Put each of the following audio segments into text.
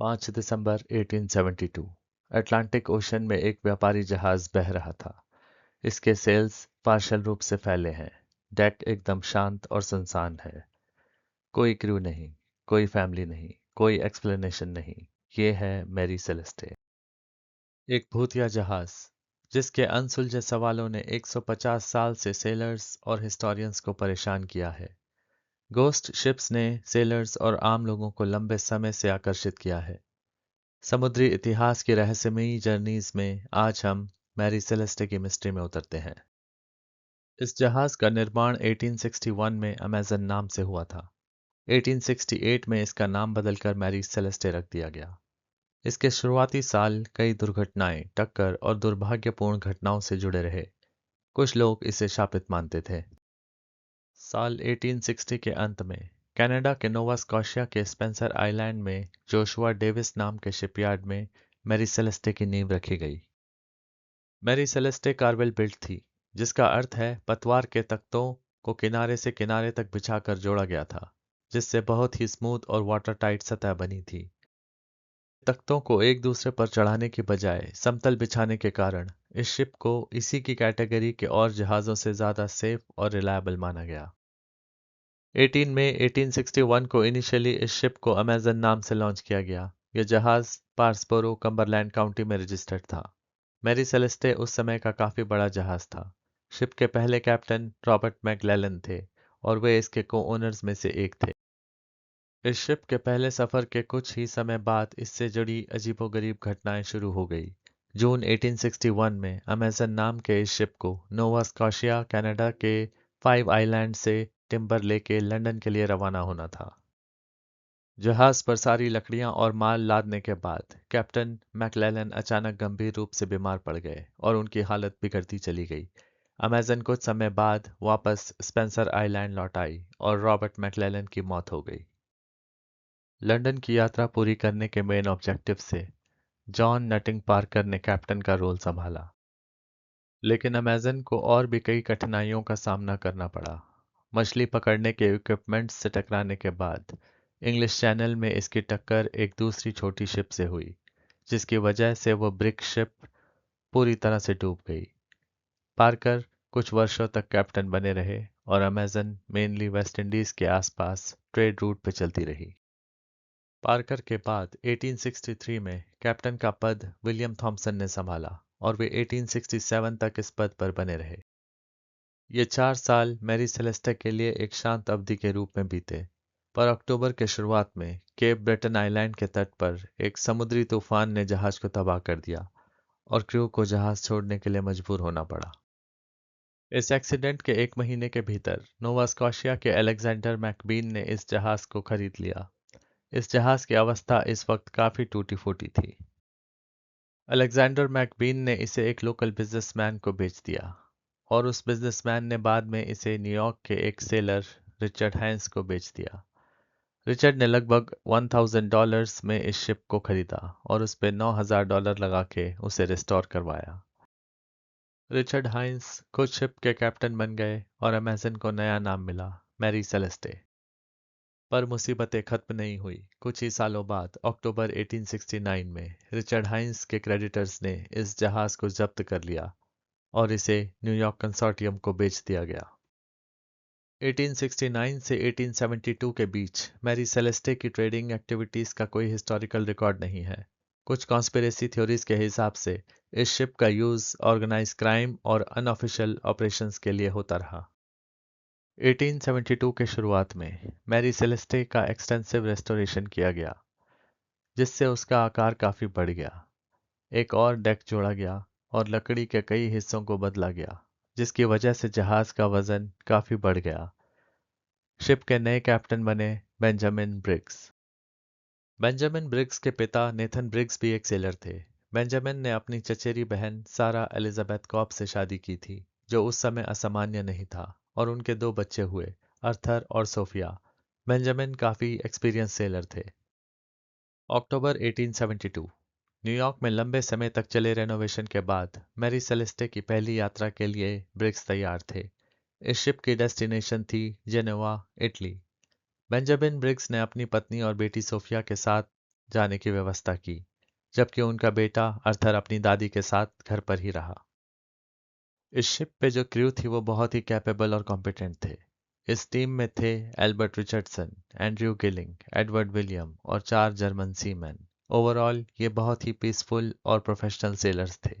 5 दिसंबर 1872 Atlantic ocean में एक व्यापारी जहाज बह रहा था। इसके सेल्स पार्शल रूप से फैले हैं। डेक एकदम शांत और सुनसान है। कोई क्रू नहीं, कोई फैमिली नहीं, कोई एक्सप्लेनेशन नहीं। ये है मैरी सेलेस्टे। एक भूतिया जहाज जिसके अनसुलझे सवालों ने 150 साल से सेलर्स और हिस्टोरियंस को परेशान किया है। गोस्ट शिप्स ने सेलर्स और आम लोगों को लंबे समय से आकर्षित किया है। समुद्री इतिहास की रहस्यमयी जर्नीज में आज हम मैरी सेलेस्टे की मिस्ट्री में उतरते हैं। इस जहाज का निर्माण 1861 में अमेजन नाम से हुआ था। 1868 में इसका नाम बदलकर मैरी सेलेस्टे रख दिया गया। इसके शुरुआती साल कई दुर्घटनाएं, टक्कर और दुर्भाग्यपूर्ण घटनाओं से जुड़े रहे। कुछ लोग इसे शापित मानते थे। साल 1860 के अंत में कनाडा के नोवा स्कॉशिया के स्पेंसर आइलैंड में जोशुआ डेविस नाम के शिपयार्ड में मैरी सेलेस्टे की नींव रखी गई। मैरी सेलेस्टे कार्वेल बिल्ट थी, जिसका अर्थ है पतवार के तख्तों को किनारे से किनारे तक बिछाकर जोड़ा गया था, जिससे बहुत ही स्मूथ और वाटर टाइट सतह बनी थी। तख्तों को एक दूसरे पर चढ़ाने की बजाय समतल बिछाने के कारण इस शिप को इसी की कैटेगरी के और जहाजों से ज्यादा सेफ और रिलायबल माना गया। 18 मई 1861 को इनिशियली इस शिप को अमेजन नाम से लॉन्च किया गया। यह जहाज पार्सबोरो, कम्बरलैंड काउंटी में रजिस्टर्ड था। मैरी सेलेस्टे उस समय का काफी बड़ा जहाज था। शिप के पहले कैप्टन रॉबर्ट मैकलेलन थे और वे इसके को ओनर्स में से एक थे। इस शिप के पहले सफर के कुछ ही समय बाद इससे जुड़ी अजीबोगरीब घटनाएं शुरू हो गई। जून 1861 में अमेजन नाम के इस शिप को नोवा स्कॉशिया, कनाडा के 5 आइलैंड से टिम्बर लेके लंदन के लिए रवाना होना था। जहाज पर सारी लकड़ियां और माल लादने के बाद कैप्टन मैकलेलन अचानक गंभीर रूप से बीमार पड़ गए और उनकी हालत बिगड़ती चली गई। अमेजन कुछ समय बाद वापस स्पेंसर आइलैंड लौट आई और रॉबर्ट मैकलेलन की मौत हो गई। लंदन की यात्रा पूरी करने के मेन ऑब्जेक्टिव से जॉन नटिंग पार्कर ने कैप्टन का रोल संभाला, लेकिन अमेजन को और भी कई कठिनाइयों का सामना करना पड़ा। मछली पकड़ने के इक्विपमेंट्स से टकराने के बाद इंग्लिश चैनल में इसकी टक्कर एक दूसरी छोटी शिप से हुई, जिसकी वजह से वो ब्रिक शिप पूरी तरह से डूब गई। पार्कर कुछ वर्षों तक कैप्टन बने रहे और अमेजन मेनली वेस्ट इंडीज के आसपास ट्रेड रूट पे चलती रही। पार्कर के बाद 1863 में कैप्टन का पद विलियम थॉमसन ने संभाला और वे 1867 तक इस पद पर बने रहे। ये 4 साल मैरी सेलेस्टे के लिए एक शांत अवधि के रूप में बीते, पर अक्टूबर के शुरुआत में केप ब्रेटन आइलैंड के तट पर एक समुद्री तूफान ने जहाज को तबाह कर दिया और क्रू को जहाज छोड़ने के लिए मजबूर होना पड़ा। इस एक्सीडेंट के एक महीने के भीतर नोवा स्कॉशिया के अलेक्जेंडर मैकबीन ने इस जहाज को खरीद लिया। इस जहाज की अवस्था इस वक्त काफी टूटी फूटी थी। अलेक्जेंडर मैकबीन ने इसे एक लोकल बिजनेसमैन को बेच दिया और उस बिजनेसमैन ने बाद में इसे न्यूयॉर्क के एक सेलर रिचर्ड हाइंस को बेच दिया। रिचर्ड ने लगभग $1000 में इस शिप को खरीदा और उस पे $9000 लगा के उसे रिस्टोर करवाया। रिचर्ड हाइंस खुद शिप के कैप्टन बन गए और अमेजन को नया नाम मिला, मैरी सेलेस्टे। पर मुसीबतें खत्म नहीं हुई। कुछ ही सालों बाद अक्टूबर 1869 में रिचर्ड हाइंस के क्रेडिटर्स ने इस जहाज को जब्त कर लिया और इसे न्यूयॉर्क कंसोर्टियम को बेच दिया गया। 1869 से 1872 के बीच मैरी सेलेस्टे की ट्रेडिंग एक्टिविटीज का कोई हिस्टोरिकल रिकॉर्ड नहीं है। कुछ कॉन्स्पिरेसी थ्योरीज के हिसाब से इस शिप का यूज ऑर्गेनाइज क्राइम और अनऑफिशियल ऑपरेशंस के लिए होता रहा। 1872 के शुरुआत में मैरी सेलेस्टे का एक्सटेंसिव रेस्टोरेशन किया गया, जिससे उसका आकार काफी बढ़ गया। एक और डेक जोड़ा गया और लकड़ी के कई हिस्सों को बदला गया, जिसकी वजह से जहाज का वजन काफी बढ़ गया। शिप के नए कैप्टन बने बेंजामिन ब्रिग्स। बेंजामिन ब्रिग्स के पिता नेथन ब्रिग्स भी एक सेलर थे। बेंजामिन ने अपनी चचेरी बहन सारा एलिजाबेथ कॉब से शादी की थी, जो उस समय असामान्य नहीं था, और उनके 2 बच्चे हुए, अर्थर और सोफिया। बेंजामिन काफी एक्सपीरियंस सेलर थे। अक्टूबर 1872 न्यूयॉर्क में लंबे समय तक चले रेनोवेशन के बाद मैरी सेलेस्टे की पहली यात्रा के लिए ब्रिग्स तैयार थे। इस शिप की डेस्टिनेशन थी जेनेवा, इटली। बेंजामिन ब्रिग्स ने अपनी पत्नी और बेटी सोफिया के साथ जाने की व्यवस्था की, जबकि उनका बेटा अर्थर अपनी दादी के साथ घर पर ही रहा। इस शिप पे जो क्रू थी वो बहुत ही कैपेबल और कॉम्पिटेंट थे। इस टीम में थे Albert Richardson, Andrew Gilling, Edward William और 4 जर्मन सीमैन। ओवरऑल ये बहुत ही पीसफुल और प्रोफेशनल सेलर्स थे।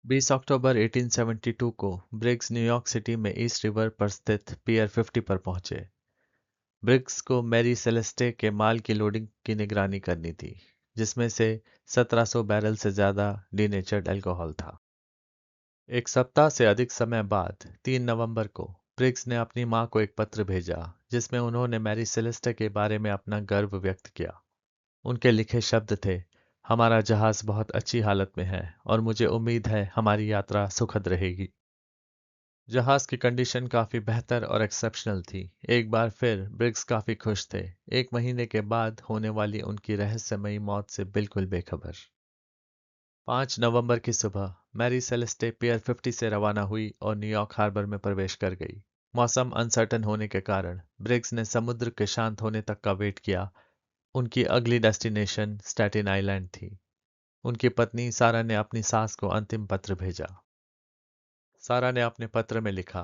20 अक्टूबर 1872 को ब्रिग्स न्यूयॉर्क सिटी में ईस्ट रिवर पर स्थित पियर 50 पर पहुंचे। ब्रिग्स को मैरी सेलेस्टे के माल की लोडिंग की निगरानी करनी थी, जिसमें से 1700 बैरल से ज्यादा डीनेचर्ड अल्कोहल था। एक सप्ताह से अधिक समय बाद 3 नवंबर को ब्रिग्स ने अपनी मां को एक पत्र भेजा, जिसमें उन्होंने मैरी सेलेस्टे के बारे में अपना गर्व व्यक्त किया। उनके लिखे शब्द थे, हमारा जहाज बहुत अच्छी हालत में है और मुझे उम्मीद है हमारी यात्रा सुखद रहेगी। जहाज की कंडीशन काफी बेहतर और एक्सेप्शनल थी। एक बार फिर ब्रिग्स काफी खुश थे, एक महीने के बाद होने वाली उनकी रहस्यमयी मौत से बिल्कुल बेखबर। 5 नवंबर की सुबह मैरी सेलेस्टे पियर 50 से रवाना हुई और न्यूयॉर्क हार्बर में प्रवेश कर गई। मौसम अनसर्टन होने के कारण ब्रिग्स ने समुद्र के शांत होने तक का वेट किया। उनकी अगली डेस्टिनेशन स्टैटिन आइलैंड थी। उनकी पत्नी सारा ने अपनी सास को अंतिम पत्र भेजा। सारा ने अपने पत्र में लिखा,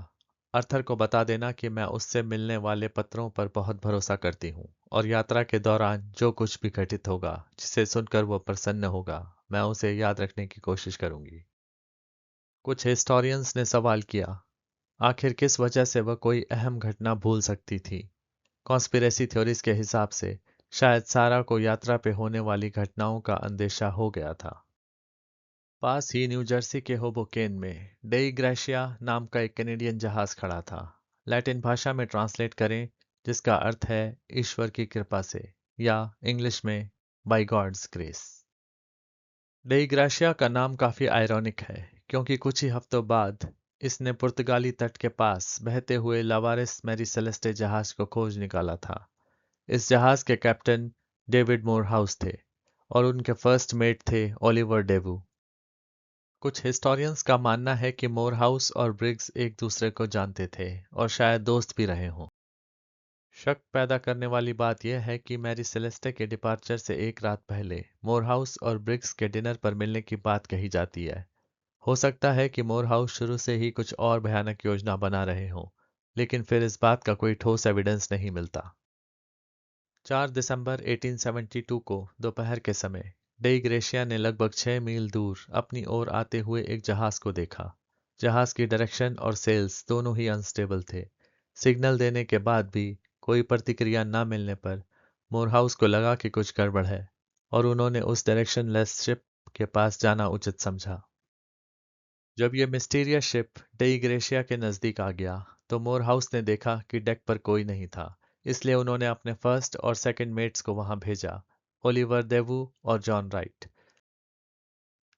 अर्थर को बता देना कि मैं उससे मिलने वाले पत्रों पर बहुत भरोसा करती हूँ और यात्रा के दौरान जो कुछ भी घटित होगा, जिसे सुनकर वो प्रसन्न होगा, मैं उसे याद रखने की कोशिश करूंगी। कुछ हिस्टोरियंस ने सवाल किया, आखिर किस वजह से वह कोई अहम घटना भूल सकती थी। कॉन्स्पिरेसी थ्योरीज के हिसाब से शायद सारा को यात्रा पे होने वाली घटनाओं का अंदेशा हो गया था। पास ही न्यू जर्सी के होबोकेन में डेई ग्रेशिया नाम का एक कैनेडियन जहाज खड़ा था। लैटिन भाषा में ट्रांसलेट करें, जिसका अर्थ है ईश्वर की कृपा से, या इंग्लिश में बाय गॉड्स ग्रेस। डेई ग्रेशिया का नाम काफी आयरॉनिक है, क्योंकि कुछ ही हफ्तों बाद इसने पुर्तगाली तट के पास बहते हुए लावारिस मैरी सेलेस्टे जहाज को खोज निकाला था। इस जहाज के कैप्टन डेविड मोरहाउस थे और उनके फर्स्ट मेट थे ओलिवर डेवू। कुछ हिस्टोरियंस का मानना है कि मोरहाउस और ब्रिग्स एक दूसरे को जानते थे और शायद दोस्त भी रहे हों। शक पैदा करने वाली बात यह है कि मैरी सेलेस्टे के डिपार्चर से एक रात पहले मोरहाउस और ब्रिग्स के डिनर पर मिलने की बात कही जाती है। हो सकता है कि मोरहाउस शुरू से ही कुछ और भयानक योजना बना रहे हों, लेकिन फिर इस बात का कोई ठोस एविडेंस नहीं मिलता। 4 दिसंबर 1872 को दोपहर के समय डेई ग्रेशिया ने लगभग 6 मील दूर अपनी ओर आते हुए एक जहाज को देखा। जहाज की डायरेक्शन और सेल्स दोनों ही अनस्टेबल थे। सिग्नल देने के बाद भी कोई प्रतिक्रिया न मिलने पर मोरहाउस को लगा कि कुछ गड़बड़ है और उन्होंने उस डायरेक्शन लेस शिप के पास जाना उचित समझा। जब यह मिस्टीरियस शिप डेई ग्रेशिया के नजदीक आ गया तो मोरहाउस ने देखा कि डेक पर कोई नहीं था। इसलिए उन्होंने अपने फर्स्ट और सेकंड मेट्स को वहां भेजा, ओलिवर देवू और जॉन राइट।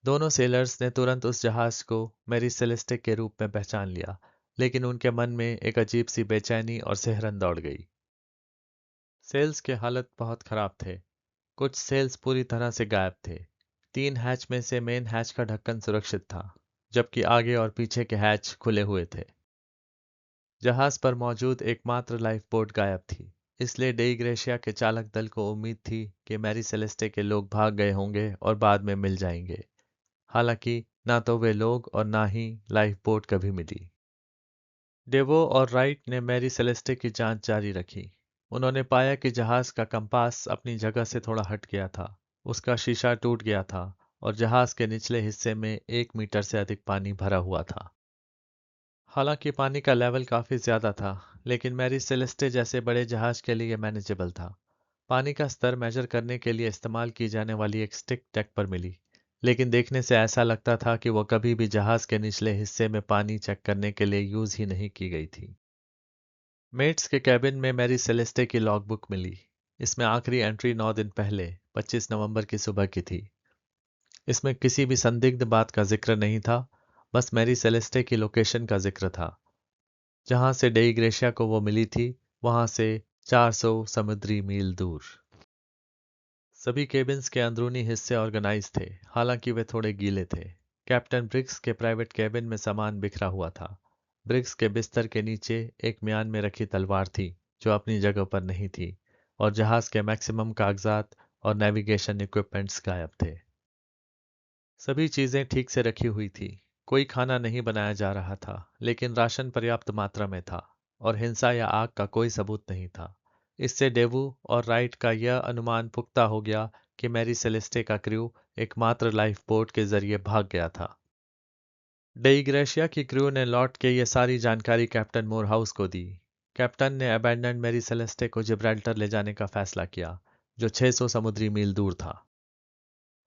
दोनों सेलर्स ने तुरंत उस जहाज को मैरी सेलेस्टे के रूप में पहचान लिया, लेकिन उनके मन में एक अजीब सी बेचैनी और सिहरन दौड़ गई। सेल्स के हालत बहुत खराब थे। कुछ सेल्स पूरी तरह से गायब थे। 3 हैच में से मेन हैच का ढक्कन सुरक्षित था, जबकि आगे और पीछे के हैच खुले हुए थे। जहाज पर मौजूद एकमात्र लाइफ बोट गायब थी। इसलिए डेई ग्रेशिया के चालक दल को उम्मीद थी कि मैरी सेलेस्टे के लोग भाग गए होंगे और बाद में मिल जाएंगे। हालांकि ना तो वे लोग और ना ही लाइफ बोट कभी मिली। डेवो और राइट ने मैरी सेलेस्टे की जांच जारी रखी। उन्होंने पाया कि जहाज का कंपास अपनी जगह से थोड़ा हट गया था, उसका शीशा टूट गया था और जहाज के निचले हिस्से में 1 मीटर से अधिक पानी भरा हुआ था। हालांकि पानी का लेवल काफी ज्यादा था, लेकिन मैरी सेलेस्टे जैसे बड़े जहाज के लिए मैनेजेबल था। पानी का स्तर मेजर करने के लिए इस्तेमाल की जाने वाली एक स्टिक डेक पर मिली, लेकिन देखने से ऐसा लगता था कि वह कभी भी जहाज के निचले हिस्से में पानी चेक करने के लिए यूज ही नहीं की गई थी। मेट्स के कैबिन में मैरी सेलेस्टे की लॉगबुक मिली। इसमें आखिरी एंट्री 9 दिन पहले 25 नवंबर की सुबह की थी। इसमें किसी भी संदिग्ध बात का जिक्र नहीं था, बस मैरी सेलेस्टे की लोकेशन का जिक्र था। जहां से डेई ग्रेशिया को वो मिली थी, वहां से 400 समुद्री मील दूर। सभी केबिन्स के अंदरूनी हिस्से ऑर्गेनाइज थे, हालांकि वे थोड़े गीले थे। कैप्टन ब्रिग्स के प्राइवेट केबिन में सामान बिखरा हुआ था। ब्रिग्स के बिस्तर के नीचे एक म्यान में रखी तलवार थी, जो अपनी जगह पर नहीं थी, और जहाज के मैक्सिमम कागजात और नेविगेशन इक्विपमेंट्स गायब थे। सभी चीजें ठीक से रखी हुई थी। कोई खाना नहीं बनाया जा रहा था, लेकिन राशन पर्याप्त मात्रा में था और हिंसा या आग का कोई सबूत नहीं था। इससे डेवू और राइट का यह अनुमान पुख्ता हो गया कि मैरी सेलेस्टे का क्रू एकमात्र लाइफ बोट के जरिए भाग गया था। डेई ग्रेशिया की क्रू ने लौट के ये सारी जानकारी कैप्टन मोरहाउस को दी। कैप्टन ने अबैंडन्ड मैरी सेलेस्टे को जिब्राल्टर ले जाने का फैसला किया, जो 600 समुद्री मील दूर था।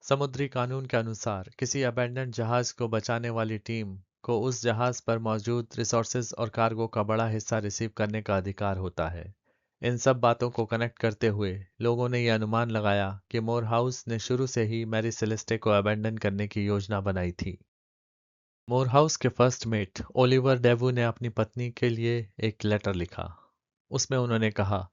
समुद्री कानून के अनुसार किसी अबैंडन्ड जहाज को बचाने वाली टीम को उस जहाज पर मौजूद रिसोर्सेज और कार्गो का बड़ा हिस्सा रिसीव करने का अधिकार होता है। इन सब बातों को कनेक्ट करते हुए लोगों ने यह अनुमान लगाया कि मोरहाउस ने शुरू से ही मैरी सेलेस्टे को अबैंडन करने की योजना बनाई थी। मोरहाउस के फर्स्ट मेट ओलिवर डेवू ने अपनी पत्नी के लिए एक लेटर लिखा। उसमें उन्होंने कहा,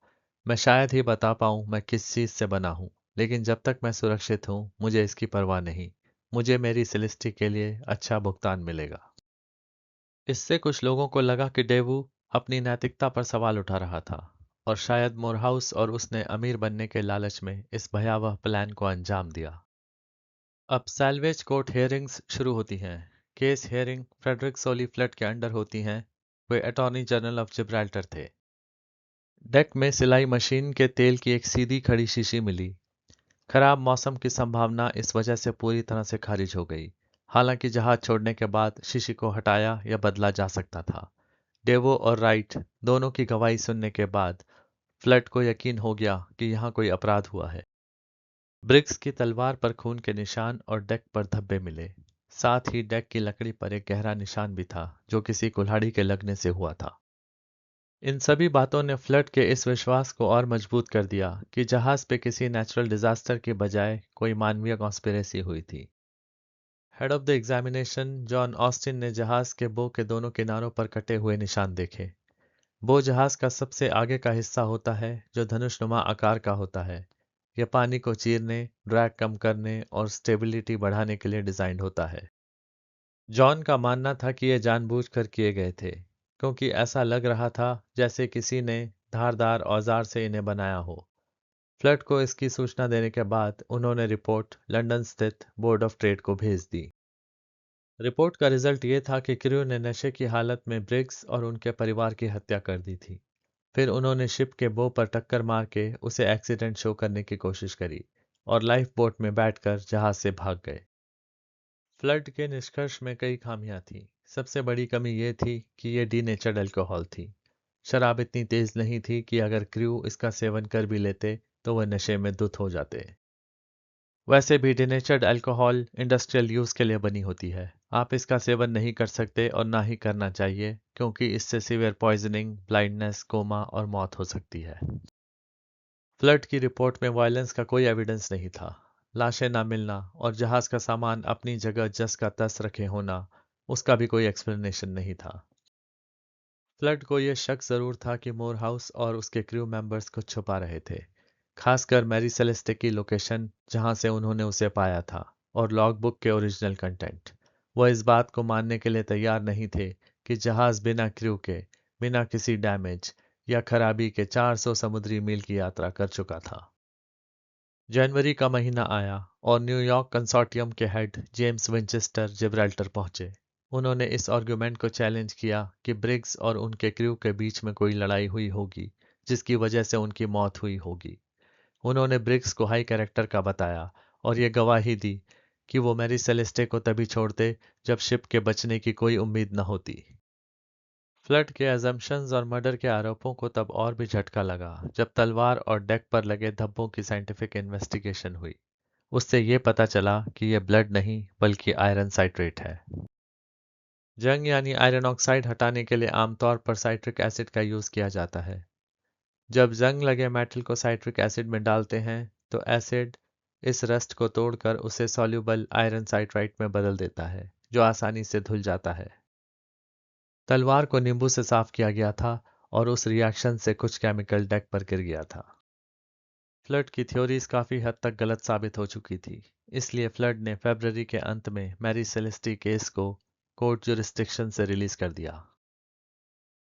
मैं शायद ही बता पाऊं मैं किस चीज से बना हूं, लेकिन जब तक मैं सुरक्षित हूं मुझे इसकी परवाह नहीं। मुझे मेरी सेलेस्टी के लिए अच्छा भुगतान मिलेगा। इससे कुछ लोगों को लगा कि डेवू अपनी नैतिकता पर सवाल उठा रहा था और शायद मोरहाउस और उसने अमीर बनने के लालच में इस भयावह प्लान को अंजाम दिया। अब सैल्वेज कोर्ट हेयरिंग्स शुरू होती हैं। केस हेयरिंग फ्रेडरिक सोली फ्लड के अंडर होती हैं। वे अटॉर्नी जनरल ऑफ जिब्राल्टर थे। डेक में सिलाई मशीन के तेल की एक सीधी खड़ी शीशी मिली। खराब मौसम की संभावना इस वजह से पूरी तरह से खारिज हो गई। हालांकि जहाज छोड़ने के बाद शीशी को हटाया या बदला जा सकता था। डेवो और राइट दोनों की गवाही सुनने के बाद फ्लड को यकीन हो गया कि यहाँ कोई अपराध हुआ है। ब्रिग्स की तलवार पर खून के निशान और डेक पर धब्बे मिले। साथ ही डेक की लकड़ी पर एक गहरा निशान भी था, जो किसी कुल्हाड़ी के लगने से हुआ था। इन सभी बातों ने फ्लड के इस विश्वास को और मजबूत कर दिया कि जहाज पे किसी नेचुरल डिजास्टर की बजाय कोई मानवीय कॉन्स्पिरेसी हुई थी। Head of the examination John Austin ने जहाज के बो के दोनों किनारों पर कटे हुए निशान देखे। बो जहाज का सबसे आगे का हिस्सा होता है, जो धनुषनुमा आकार का होता है। यह पानी को चीरने, ड्रैग कम करने और स्टेबिलिटी बढ़ाने के लिए डिजाइन होता है। जॉन का मानना था कि ये जानबूझकर किए गए थे, क्योंकि ऐसा लग रहा था जैसे किसी ने धारदार औजार से इन्हें बनाया हो। फ्लड को इसकी सूचना देने के बाद उन्होंने रिपोर्ट लंदन स्थित बोर्ड ऑफ ट्रेड को भेज दी। रिपोर्ट का रिजल्ट ये था कि क्रू ने नशे की हालत में ब्रिग्स और उनके परिवार की हत्या कर दी थी। फिर उन्होंने शिप के बो पर टक्कर मार के उसे एक्सीडेंट शो करने की कोशिश करी और लाइफ बोट में बैठकर जहाज से भाग गए। फ्लड के निष्कर्ष में कई खामियां थी। सबसे बड़ी कमी यह थी कि यह डीनेचर्ड अल्कोहल थी। शराब इतनी तेज नहीं थी कि अगर क्रू इसका सेवन कर भी लेते तो वह नशे में धुत हो जाते। वैसे भी डीनेचर्ड अल्कोहल इंडस्ट्रियल यूज के लिए बनी होती है। आप इसका सेवन नहीं कर सकते और ना ही करना चाहिए, क्योंकि इससे सीवियर पॉइजनिंग, ब्लाइंडनेस, कोमा और मौत हो सकती है। फ्लड की रिपोर्ट में वायलेंस का कोई एविडेंस नहीं था। लाशें ना मिलना और जहाज का सामान अपनी जगह जस का तस रखे होना, उसका भी कोई एक्सप्लेनेशन नहीं था। फ्लड को यह शक जरूर था कि मोरहाउस और उसके क्रू मेंबर्स कुछ छुपा रहे थे, खासकर मैरी सेलेस्टे की लोकेशन जहां से उन्होंने उसे पाया था और लॉग बुक के ओरिजिनल कंटेंट। वह इस बात को मानने के लिए तैयार नहीं थे कि जहाज बिना क्रू के, बिना किसी डैमेज या खराबी के 400 समुद्री मील की यात्रा कर चुका था। जनवरी का महीना आया और न्यूयॉर्क कंसोर्टियम के हेड जेम्स विंचेस्टर जिब्राल्टर पहुंचे। उन्होंने इस आर्गुमेंट को चैलेंज किया कि ब्रिग्स और उनके क्रू के बीच में कोई लड़ाई हुई होगी, जिसकी वजह से उनकी मौत हुई होगी। उन्होंने ब्रिग्स को हाई कैरेक्टर का बताया और ये गवाही दी कि वो मैरी सेलेस्टे को तभी छोड़ते जब शिप के बचने की कोई उम्मीद न होती। फ्लड के अजम्पशंस और मर्डर के आरोपों को तब और भी झटका लगा जब तलवार और डेक पर लगे धब्बों की साइंटिफिक इन्वेस्टिगेशन हुई। उससे ये पता चला कि यह ब्लड नहीं बल्कि आयरन साइट्रेट है। जंग यानी आयरन ऑक्साइड हटाने के लिए आमतौर पर साइट्रिक एसिड का यूज किया जाता है। जब जंग लगे मेटल को साइट्रिक एसिड में डालते हैं तो एसिड इस रस्ट को तोड़कर उसे सॉल्युबल आयरन साइट्राइट में बदल देता है, जो आसानी से धुल जाता है। तलवार को नींबू से साफ किया गया था और उस रिएक्शन से कुछ केमिकल डेक पर गिर गया था। फ्लड की थ्योरीज काफी हद तक गलत साबित हो चुकी थी, इसलिए फ्लड ने फरवरी के अंत में मैरी सेलेस्टी केस को कोर्ट जुरिस्डिक्शन से रिलीज कर दिया।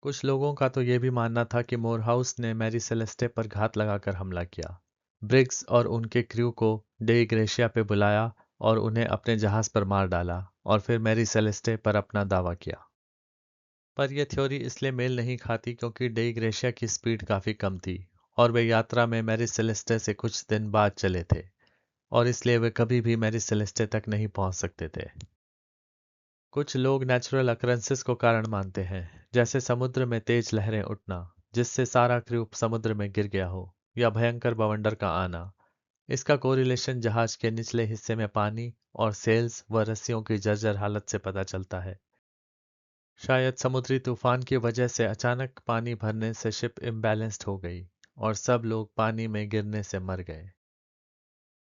कुछ लोगों का तो ये भी मानना था कि मोरहाउस ने मैरी सेलेस्टे पर घात लगाकर हमला किया। ब्रिग्स और उनके क्रू को डे ग्रेशिया पे बुलाया और उन्हें अपने जहाज पर मार डाला और फिर मैरी सेलेस्टे पर अपना दावा किया। पर यह थ्योरी इसलिए मेल नहीं खाती क्योंकि डे ग्रेशिया की स्पीड काफी कम थी और वे यात्रा में मैरी सेलेस्टे से कुछ दिन बाद चले थे और इसलिए वे कभी भी मैरी सेलेस्टे तक नहीं पहुंच सकते थे। कुछ लोग नेचुरल अकरेंसेस को कारण मानते हैं, जैसे समुद्र में तेज लहरें उठना जिससे सारा क्रू समुद्र में गिर गया हो, या भयंकर बवंडर का आना। इसका कोरिलेशन जहाज के निचले हिस्से में पानी और सेल्स व रस्सियों की जर्जर हालत से पता चलता है। शायद समुद्री तूफान की वजह से अचानक पानी भरने से शिप इम्बैलेंस्ड हो गई और सब लोग पानी में गिरने से मर गए।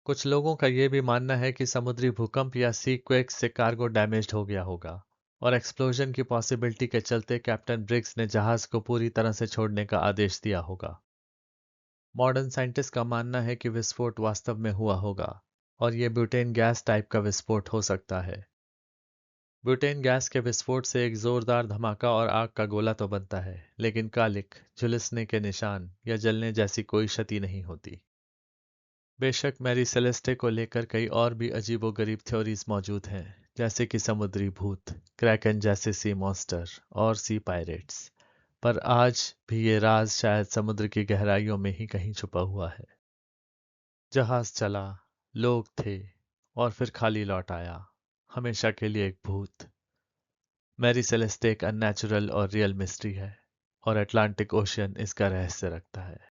कुछ लोगों का यह भी मानना है कि समुद्री भूकंप या सी क्वेक से कार्गो डैमेज्ड हो गया होगा और एक्सप्लोजन की पॉसिबिलिटी के चलते कैप्टन ब्रिग्स ने जहाज को पूरी तरह से छोड़ने का आदेश दिया होगा। मॉडर्न साइंटिस्ट का मानना है कि विस्फोट वास्तव में हुआ होगा और यह ब्यूटेन गैस टाइप का विस्फोट हो सकता है। ब्यूटेन गैस के विस्फोट से एक जोरदार धमाका और आग का गोला तो बनता है, लेकिन कालिख, झुलसने के निशान या जलने जैसी कोई क्षति नहीं होती। बेशक मैरी सेलेस्टे को लेकर कई और भी अजीबोगरीब थ्योरीज मौजूद हैं, जैसे कि समुद्री भूत, क्रैकन जैसे सी मॉन्स्टर और सी पायरेट्स। पर आज भी ये राज शायद समुद्र की गहराइयों में ही कहीं छुपा हुआ है। जहाज चला, लोग थे, और फिर खाली लौट आया, हमेशा के लिए एक भूत। मैरी सेलेस्टे एक अननेचुरल और रियल मिस्ट्री है, और अटलांटिक ओशियन इसका रहस्य रखता है।